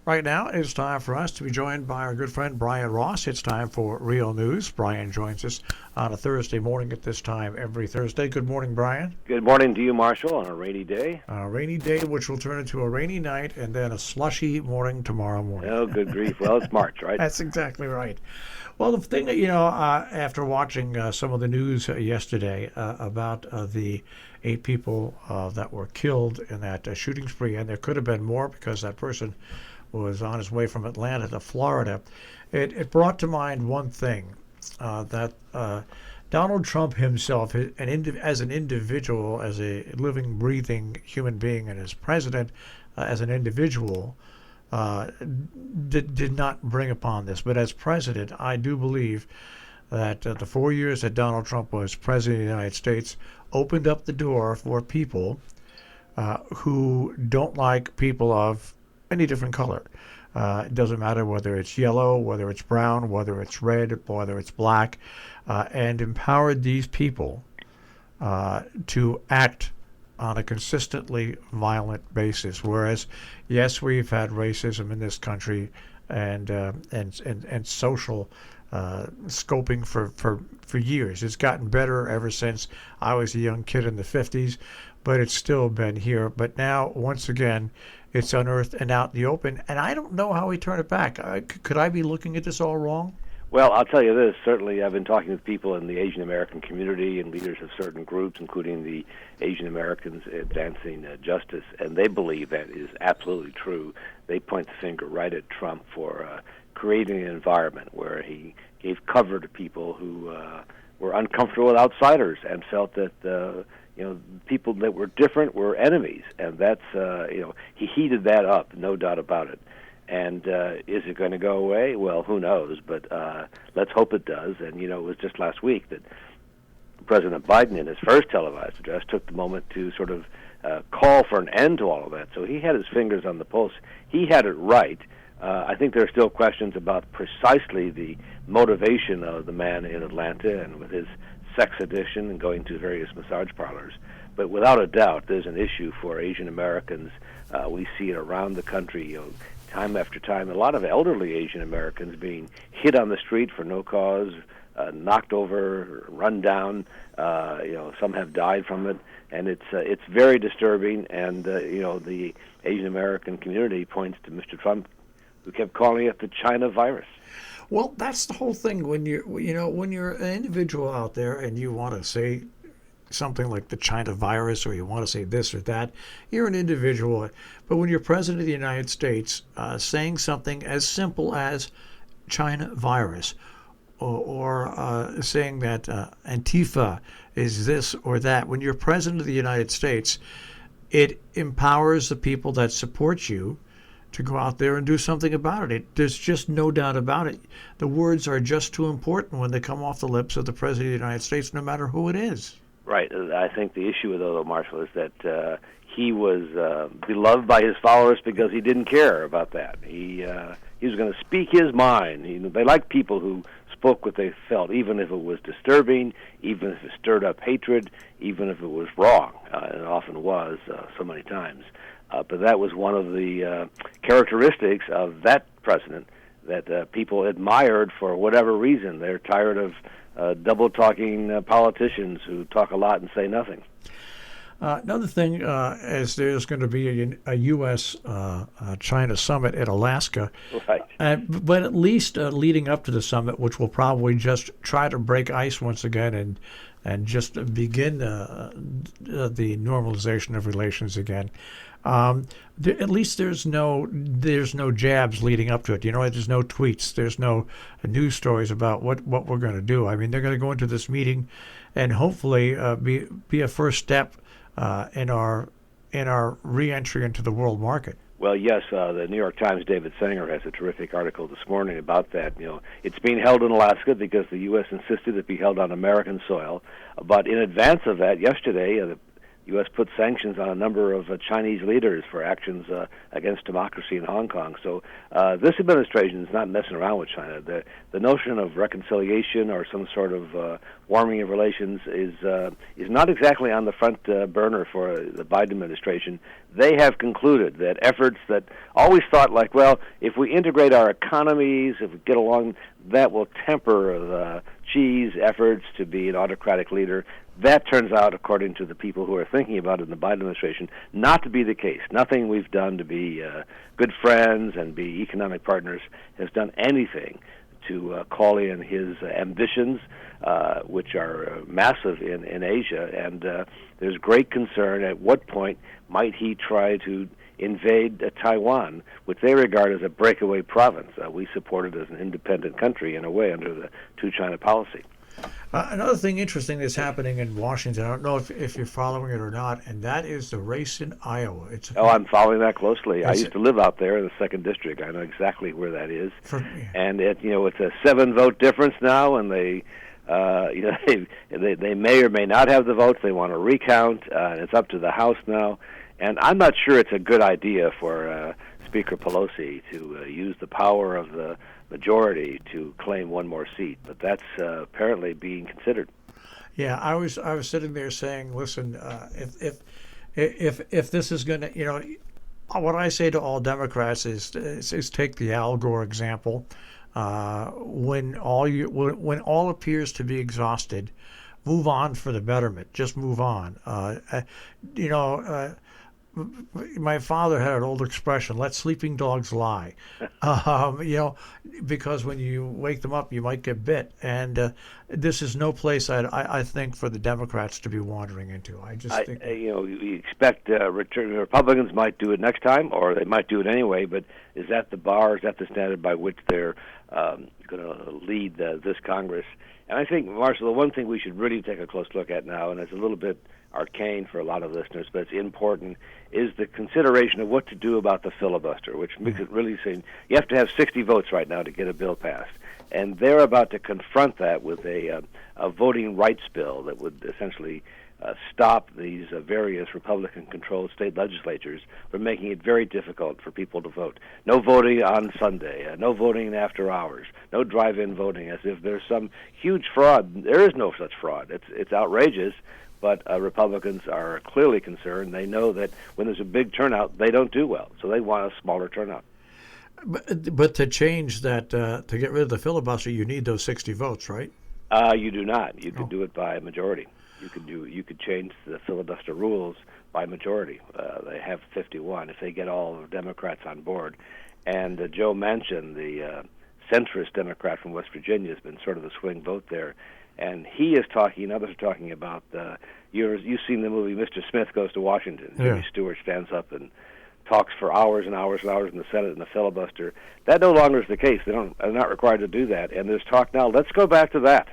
Right now, it's time for us to be joined by our good friend Brian Ross. It's time for Real News. Brian joins us on a Thursday morning at this time every Thursday. Good morning, Brian. Good morning to you, Marshall, on a rainy day. A rainy day, which will turn into a rainy night, and then a slushy morning tomorrow morning. Oh, good grief. Well, it's March, right? That's exactly right. Well, the thing that, after watching some of the news yesterday about the 8 people that were killed in that shooting spree, and there could have been more because that person was on his way from Atlanta to Florida, it brought to mind one thing, that Donald Trump himself, as an individual, as a living, breathing human being, and as president, as an individual, did not bring upon this. But as president, I do believe that the 4 years that Donald Trump was president of the United States opened up the door for people who don't like people of any different color. It doesn't matter whether it's yellow, whether it's brown, whether it's red, whether it's black, and empowered these people to act on a consistently violent basis. Whereas, yes, we've had racism in this country and social scoping for years. It's gotten better ever since I was a young kid in the 50s, but it's still been here. But now, once again, it's unearthed and out in the open, and I don't know how we turn it back. Could I be looking at this all wrong? Well, I'll tell you this. Certainly, I've been talking with people in the Asian American community and leaders of certain groups, including the Asian Americans Advancing Justice, and they believe that is absolutely true. They point the finger right at Trump for creating an environment where he gave cover to people who were uncomfortable with outsiders and felt that people that were different were enemies, and that's he heated that up, no doubt about it. And is it going to go away? Well, who knows? But let's hope it does. And it was just last week that President Biden, in his first televised address, took the moment to sort of call for an end to all of that. So he had his fingers on the pulse. He had it right. I think there are still questions about precisely the motivation of the man in Atlanta and with his sex addiction and going to various massage parlors. But without a doubt, there's an issue for Asian Americans. We see it around the country, time after time. A lot of elderly Asian Americans being hit on the street for no cause, knocked over, run down. Some have died from it, and it's very disturbing. And the Asian American community points to Mr. Trump, who kept calling it the China virus. Well, that's the whole thing. When you're an individual out there and you want to say something like the China virus, or you want to say this or that, you're an individual. But when you're president of the United States, saying something as simple as China virus, or saying that Antifa is this or that, when you're president of the United States, it empowers the people that support you to go out there and do something about it. There's just no doubt about it. The words are just too important when they come off the lips of the President of the United States, no matter who it is. Right. I think the issue, though, Marshall, is that he was beloved by his followers because he didn't care about that. He was going to speak his mind. They liked people who spoke what they felt, even if it was disturbing, even if it stirred up hatred, even if it was wrong, and it often was so many times. But that was one of the characteristics of that president that people admired for whatever reason. They're tired of double-talking politicians who talk a lot and say nothing. Another thing is there's going to be a U.S.-China Summit in Alaska. Right. But at least leading up to the summit, which will probably just try to break ice once again and just begin the normalization of relations again. At least there's no jabs leading up to it. There's no tweets. There's no news stories about what we're going to do. I mean, they're going to go into this meeting and hopefully be a first step in our re-entry into the world market. Well, yes, the New York Times' David Sanger has a terrific article this morning about that. It's being held in Alaska because the U.S. insisted it be held on American soil. But in advance of that, yesterday, the U.S. put sanctions on a number of Chinese leaders for actions against democracy in Hong Kong. So this administration is not messing around with China. The notion of reconciliation or some sort of warming of relations is not exactly on the front burner for the Biden administration. They have concluded that efforts that always thought like, well, if we integrate our economies, if we get along, that will temper Xi's efforts to be an autocratic leader. That turns out, according to the people who are thinking about it in the Biden administration, not to be the case. Nothing we've done to be good friends and be economic partners has done anything to call in his ambitions, which are massive in Asia. And there's great concern at what point might he try to invade Taiwan, which they regard as a breakaway province. We support it as an independent country in a way under the two-China policy. Another thing interesting that's happening in Washington, I don't know if you're following it or not, and that is the race in Iowa. I'm following that closely. I used to live out there in the 2nd District. I know exactly where that is. And it's a 7-vote difference now, and they may or may not have the votes. They want to recount, and it's up to the House now. And I'm not sure it's a good idea for Speaker Pelosi to use the power of the majority to claim one more seat, but that's apparently being considered. Yeah, I was sitting there saying, listen, if this is going to, what I say to all Democrats is take the Al Gore example. When all appears to be exhausted, move on for the betterment. Just move on. My father had an old expression, let sleeping dogs lie, because when you wake them up, you might get bit. And this is no place I think for the Democrats to be wandering into. I just think... we expect Republicans might do it next time, or they might do it anyway, but is that the bar, is that the standard by which they're going to lead this Congress? And I think, Marshall, the one thing we should really take a close look at now, and it's a little bit arcane for a lot of listeners, but it's important, is the consideration of what to do about the filibuster, which makes it really seem you have to have 60 votes right now to get a bill passed. And they're about to confront that with a voting rights bill that would essentially stop these various Republican-controlled state legislatures from making it very difficult for people to vote. No voting on Sunday, no voting after hours, no drive-in voting, as if there's some huge fraud. There is no such fraud. It's outrageous. But Republicans are clearly concerned. They know that when there's a big turnout, they don't do well. So they want a smaller turnout. But to change that, to get rid of the filibuster, you need those 60 votes, right? You do not. You could do it by majority. You could change the filibuster rules by majority. They have 51 if they get all the Democrats on board. And Joe Manchin, the centrist Democrat from West Virginia, has been sort of the swing vote there. And he is talking, others are talking about, you've seen the movie Mr. Smith Goes to Washington. Yeah. Jimmy Stewart stands up and talks for hours and hours and hours in the Senate in the filibuster. That no longer is the case. They're not required to do that. And there's talk now, let's go back to that.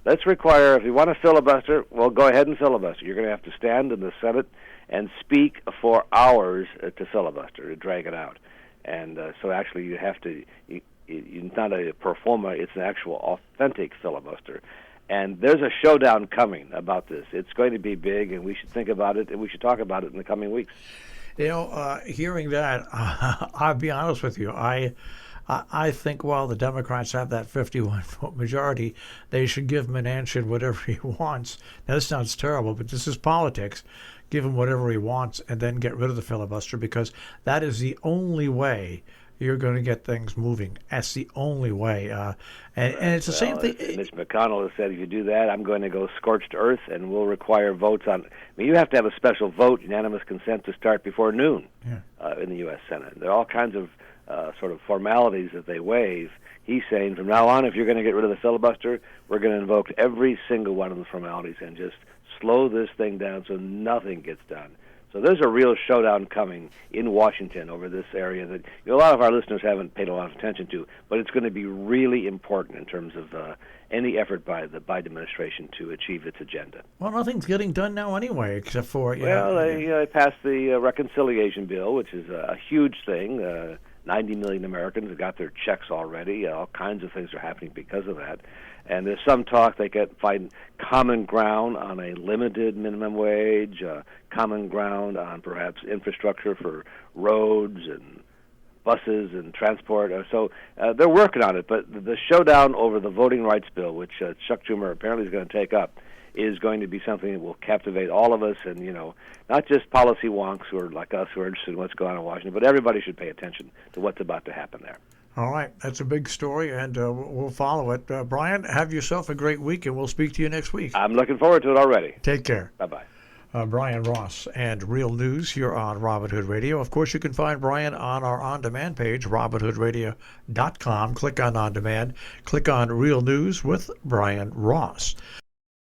Let's require, if you want to filibuster, well, go ahead and filibuster. You're going to have to stand in the Senate and speak for hours to filibuster, to drag it out. And so actually you have to, it's not a pro forma, it's an actual authentic filibuster. And there's a showdown coming about this. It's going to be big, and we should think about it, and we should talk about it in the coming weeks. Hearing that, I'll be honest with you. I think while the Democrats have that 51-vote majority, they should give Manchin whatever he wants. Now, this sounds terrible, but this is politics. Give him whatever he wants and then get rid of the filibuster, because that is the only way you're going to get things moving. That's the only way. And it's the same thing. Mitch McConnell has said, if you do that, I'm going to go scorched earth, and we'll require votes on... I mean, you have to have a special vote, unanimous consent, to start before noon in the U.S. Senate. There are all kinds of sort of formalities that they waive. He's saying, from now on, if you're going to get rid of the filibuster, we're going to invoke every single one of the formalities and just slow this thing down so nothing gets done. So there's a real showdown coming in Washington over this area that a lot of our listeners haven't paid a lot of attention to, but it's going to be really important in terms of any effort by the Biden administration to achieve its agenda. Well, nothing's getting done now anyway, except for... They passed the reconciliation bill, which is a huge thing. 90 million Americans have got their checks already. All kinds of things are happening because of that. And there's some talk they could find common ground on a limited minimum wage, common ground on perhaps infrastructure for roads and buses and transport. So they're working on it. But the showdown over the voting rights bill, which Chuck Schumer apparently is going to take up, is going to be something that will captivate all of us, and not just policy wonks who are like us who are interested in what's going on in Washington, but everybody should pay attention to what's about to happen there. All right, that's a big story, and we'll follow it. Brian, have yourself a great week, and we'll speak to you next week. I'm looking forward to it already. Take care. Bye-bye. Brian Ross and Real News here on Robin Hood Radio. Of course, you can find Brian on our on-demand page, robinhoodradio.com. Click on On Demand. Click on Real News with Brian Ross.